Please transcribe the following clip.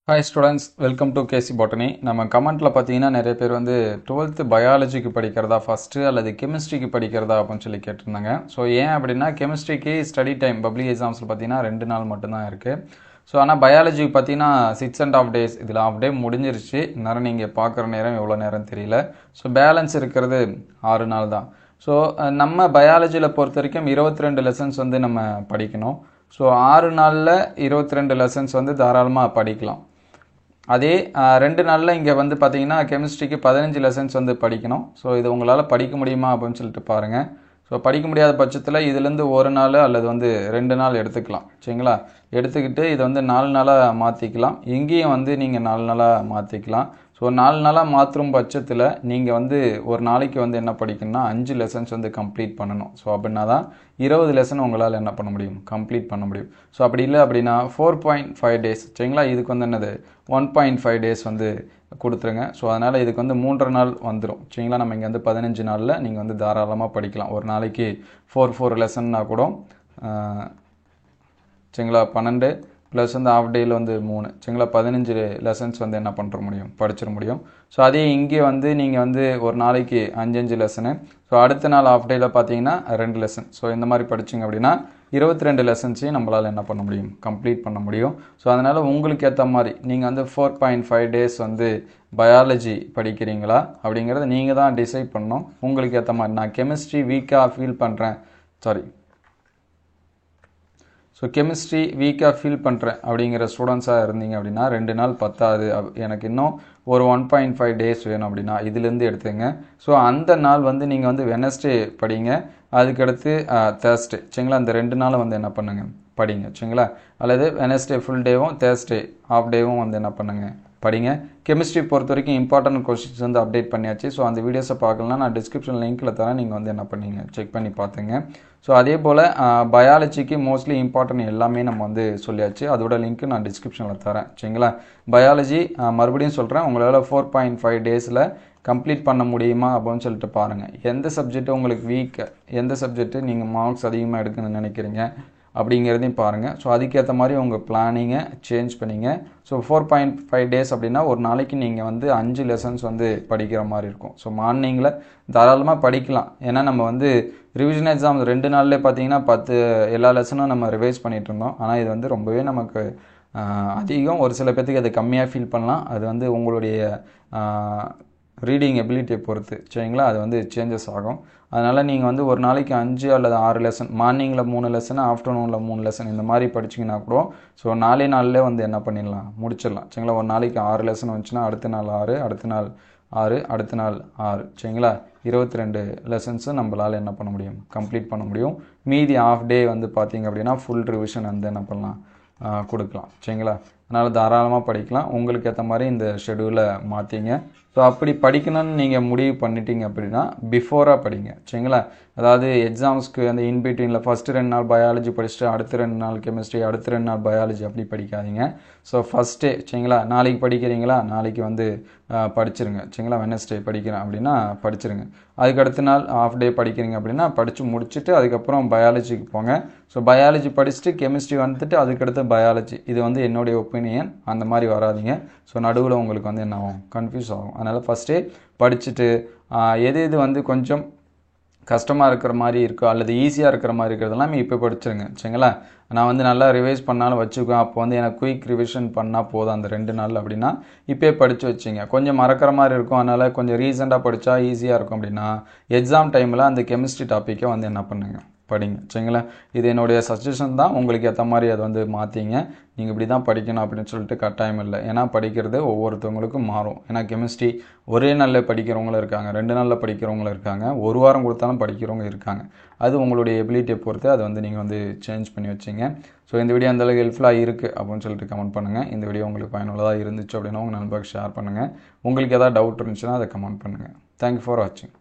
Hi students, welcome to KC Botany. நம்ம கமெண்ட்ல பார்த்தீங்கன்னா நிறைய பேர் வந்து 12th பயாலஜிக்கு படிக்கிறதா ஃபர்ஸ்ட் அல்லது கெமிஸ்ட்ரிக்கு படிக்கிறதா அப்படின்னு சொல்லி கேட்டிருந்தாங்க. ஸோ ஏன் அப்படின்னா கெமிஸ்ட்ரிக்கு ஸ்டடி டைம் பப்ளிக் எக்ஸாம்ஸில் பார்த்தீங்கன்னா 2 நாள் மட்டும்தான் இருக்குது. ஸோ ஆனால் பயாலஜிக்கு பார்த்தீங்கன்னா 6.5 days, இதில் half day முடிஞ்சிருச்சு. நேரம் நீங்கள் பார்க்குற நேரம் எவ்வளோ நேரம் தெரியல. ஸோ பேலன்ஸ் இருக்கிறது 6 நாள் தான். ஸோ நம்ம பயாலஜியில் பொறுத்த வரைக்கும் 22 லெசன்ஸ் வந்து நம்ம படிக்கணும். ஸோ 6 நாளில் 22 லெசன்ஸ் வந்து தாராளமாக படிக்கலாம். அதே 2 நாளில் இங்கே வந்து பார்த்தீங்கன்னா கெமிஸ்ட்ரிக்கு 15 லெசன்ஸ் வந்து படிக்கணும். ஸோ இது உங்களால் படிக்க முடியுமா அப்படின்னு சொல்லிட்டு பாருங்கள். ஸோ படிக்க முடியாத பட்சத்தில் இதுலேருந்து 1 நாள் அல்லது வந்து 2 நாள் எடுத்துக்கலாம். சரிங்களா? எடுத்துக்கிட்டு இதை வந்து 4 நாளாக மாற்றிக்கலாம். இங்கேயும் வந்து நீங்கள் 4 நாளாக மாற்றிக்கலாம். ஸோ 4 நாளாக மாற்றும் பட்சத்தில் நீங்கள் வந்து ஒரு நாளைக்கு வந்து என்ன படிக்கணும்னா 5 லெசன்ஸ் வந்து கம்ப்ளீட் பண்ணணும். ஸோ அப்படின்னா தான் 20 லெசன் உங்களால் என்ன பண்ண முடியும், கம்ப்ளீட் பண்ண முடியும். ஸோ அப்படி இல்லை அப்படின்னா 4.5 days, சரிங்களா? இதுக்கு வந்து என்னது 1.5 days வந்து கொடுத்துருங்க. ஸோ அதனால் இதுக்கு வந்து 3 நாள் வந்துடும். சரிங்களா? நம்ம இங்கே வந்து 15 நாளில் நீங்கள் வந்து தாராளமாக படிக்கலாம். ஒரு நாளைக்கு 4 லெசன்னா கூட சரிங்களா 12 ப்ளஸ் வந்து ஆஃப் டேயில் வந்து 3, சரிங்களா 15 லெசன்ஸ் வந்து என்ன பண்ணுற முடியும், படிச்சிட முடியும். ஸோ அதே இங்கே வந்து நீங்கள் வந்து ஒரு நாளைக்கு 5 லெசனு, ஸோ அடுத்த நாள் ஆஃப் டேயில் பார்த்தீங்கன்னா 2 லெசன். ஸோ இந்த மாதிரி படிச்சிங்க அப்படின்னா 22 லெசன்ஸையும் நம்மளால் என்ன பண்ண முடியும், கம்ப்ளீட் பண்ண முடியும். ஸோ அதனால் உங்களுக்கு ஏற்ற மாதிரி நீங்கள் வந்து 4.5 days வந்து பயாலஜி படிக்கிறீங்களா அப்படிங்கிறத நீங்கள் தான் டிசைட் பண்ணணும். உங்களுக்கு ஏற்ற மாதிரி நான் கெமிஸ்ட்ரி வீக்காக ஃபீல் பண்ணுறேன், ஸோ கெமிஸ்ட்ரி வீக்காக ஃபீல் பண்ணுறேன் அப்படிங்கிற ஸ்டூடெண்ட்ஸாக இருந்தீங்க அப்படின்னா 2 நாள் பத்தாது, எனக்கு இன்னும் ஒரு 1.5 days வேணும் அப்படின்னா இதுலேருந்து எடுத்துங்க. ஸோ அந்த நாள் வந்து நீங்கள் வந்து வெனஸ்டே படிங்க, அதுக்கடுத்து தேர்ஸ்டே, சரிங்களா? அந்த 2 நாள் வந்து என்ன பண்ணுங்கள், படிங்க, சரிங்களா? அல்லது வெனஸ்டே ஃபுல் டேவும் தேர்ஸ்டே ஆஃப் டேவும் வந்து என்ன பண்ணுங்கள், படிங்க. கெமிஸ்ட்ரி பொறுத்த வரைக்கும் இம்பார்ட்டன்ட் கொஸ்டின்ஸ் வந்து அப்டேட் பண்ணியாச்சு. ஸோ அந்த வீடியோஸை பார்க்கலாம், நான் டிஸ்கிரிப்ஷன் லிங்க்கில் தரேன், நீங்கள் வந்து என்ன பண்ணீங்க, செக் பண்ணி பார்த்துங்க. ஸோ அதே போல் பயாலஜிக்கு மோஸ்ட்லி இம்பார்ட்டன்ட் எல்லாமே நம்ம வந்து சொல்லியாச்சு. அதோட லிங்க்கு நான் டிஸ்கிரிப்ஷனில் தரேன், சரிங்களா? பயாலஜி மறுபடியும் சொல்கிறேன், உங்களால் 4.5 days கம்ப்ளீட் பண்ண முடியுமா அப்படின்னு சொல்லிட்டு பாருங்கள். எந்த சப்ஜெக்ட்டு உங்களுக்கு வீக், எந்த சப்ஜெக்ட்டு நீங்கள் மார்க்ஸ் அதிகமாக எடுக்கணும்னு நினைக்கிறீங்க அப்படிங்கிறதையும் பாருங்கள். ஸோ அதுக்கேற்ற மாதிரி உங்கள் பிளானிங்கை சேஞ்ச் பண்ணிங்க. ஸோ 4.5 days அப்படின்னா ஒரு நாளைக்கு நீங்கள் வந்து 5 லெசன்ஸ் வந்து படிக்கிற மாதிரி இருக்கும். ஸோ மார்னிங்கில் தாராளமாக படிக்கலாம். ஏன்னா நம்ம வந்து ரிவிஷன் எக்ஸாம் 2 நாள்லேயே பார்த்தீங்கன்னா 10 எல்லா லெசனும் நம்ம ரிவைஸ் பண்ணிகிட்டு இருந்தோம். ஆனால் இது வந்து ரொம்பவே நமக்கு அதிகம். ஒரு சில பேர்த்துக்கு அது கம்மியாக ஃபீல் பண்ணலாம். அது வந்து உங்களுடைய ரீடிங் எபிலிட்டியை பொறுத்து, சரிங்களா? அது வந்து சேஞ்சஸ் ஆகும். அதனால் நீங்கள் வந்து ஒரு நாளைக்கு 5 அல்லது 6 லெசன், மார்னிங்கில் 3 லெசன், ஆஃப்டர்நூனில் 3 லெசன், இந்த மாதிரி படிச்சிங்கன்னா கூட ஸோ 4 நாள்லேயே வந்து என்ன பண்ணிடலாம், முடிச்சிடலாம், சரிங்களா? ஒரு நாளைக்கு 6 லெசன் வந்துச்சுன்னா அடுத்த நாள் 6, அடுத்த நாள் 6, அடுத்த நாள் 6, சரிங்களா? 22 லெசன்ஸும் நம்மளால் என்ன பண்ண முடியும், கம்ப்ளீட் பண்ண முடியும். மீதி ஆஃப் டே வந்து பார்த்தீங்க அப்படின்னா ஃபுல் ரிவிஷன் வந்து என்ன பண்ணலாம், கொடுக்கலாம், சரிங்களா? அதனால் தாராளமாக படிக்கலாம். உங்களுக்கு ஏற்ற மாதிரி இந்த ஷெடியூலை மாற்றிங்க. ஸோ அப்படி படிக்கணும்னு நீங்கள் முடிவு பண்ணிட்டீங்க அப்படின்னா பிஃபோராக படிங்க, சரிங்களா? அதாவது எக்ஸாம்ஸ்க்கு அந்த இன்பிட்வீனில் ஃபஸ்ட்டு 2 நாள் பயாலஜி படிச்சுட்டு அடுத்த 2 நாள் கெமிஸ்ட்ரி, அடுத்த 2 நாள் பயாலஜி அப்படி படிக்காதீங்க. ஸோ ஃபஸ்ட்டே, சரிங்களா, நாளைக்கு படிக்கிறீங்களா, நாளைக்கு வந்து படிச்சிருங்க, சரிங்களா? வெனஸ்டே படிக்கிறேன் அப்படின்னா படிச்சிருங்க. அதுக்கு அடுத்த நாள் ஆஃப் டே படிக்கிறீங்க அப்படின்னா படித்து முடிச்சுட்டு அதுக்கப்புறம் பயாலஜிக்கு போங்க. ஸோ பயாலஜி படிச்சுட்டு கெமிஸ்ட்ரி வந்துட்டு அதுக்கடுத்து பயாலஜி, இது வந்து என்னுடைய ஒப்பீனியன். அந்த மாதிரி வராதிங்க. ஸோ நடுவில் உங்களுக்கு வந்து என்ன ஆகும், கன்ஃபியூஸ் ஆகும். அதனால் ஃபஸ்ட்டே படிச்சுட்டு எது வந்து கொஞ்சம் கஷ்டமாக இருக்கிற மாதிரி இருக்கோ அல்லது ஈஸியாக இருக்கிற மாதிரி இருக்கிறதெல்லாம் இப்போ படிச்சிருங்க, சரிங்களா? நான் வந்து நல்லா ரிவைஸ் பண்ணாலும் வச்சுக்குவேன், அப்போ வந்து எனக்கு குயிக் ரிவிஷன் பண்ணால் போதும் அந்த 2 நாள் அப்படின்னா இப்போ படித்து வச்சிங்க. கொஞ்சம் மறக்கிற மாதிரி இருக்கும், அதனால் கொஞ்சம் ரீசெண்டாக படித்தா ஈஸியாக இருக்கும் அப்படின்னா எக்ஸாம் டைமில் அந்த கெமிஸ்ட்ரி டாப்பிக்கை வந்து என்ன பண்ணுங்க, படிங்க, சரிங்களா? இது என்னுடைய சஜஷன் தான். உங்களுக்கு ஏற்ற மாதிரி அதை வந்து மாற்றிங்க. நீங்கள் இப்படி தான் படிக்கணும் அப்படின்னு சொல்லிட்டு கட்டாயம் இல்லை. ஏன்னா படிக்கிறது ஒவ்வொருத்தவங்களுக்கும் மாறும். ஏன்னா கெமிஸ்ட்ரி ஒரே நாளில் படிக்கிறவங்களும் இருக்காங்க, 2 நாளில் படிக்கிறவங்களும் இருக்காங்க, ஒரு வாரம் கொடுத்தாலும் படிக்கிறவங்க இருக்காங்க. அது உங்களுடைய எபிலிட்டியை பொறுத்து அதை வந்து நீங்கள் வந்து சேஞ்ச் பண்ணி வச்சிங்க. ஸோ இந்த வீடியோ அந்தளவுக்கு ஹெல்ப்ஃபுல்லாக இருக்குது அப்படின்னு சொல்லிட்டு கமெண்ட் பண்ணுங்கள். இந்த வீடியோ உங்களுக்கு பயனுள்ளதாக இருந்துச்சு அப்படின்னா உங்கள் நண்பர்களுக்கு ஷேர் பண்ணுங்கள். உங்களுக்கு எதாவது டவுட் இருந்துச்சுன்னா அதை கமெண்ட் பண்ணுங்கள். தேங்க்யூ ஃபார் வாட்சிங்.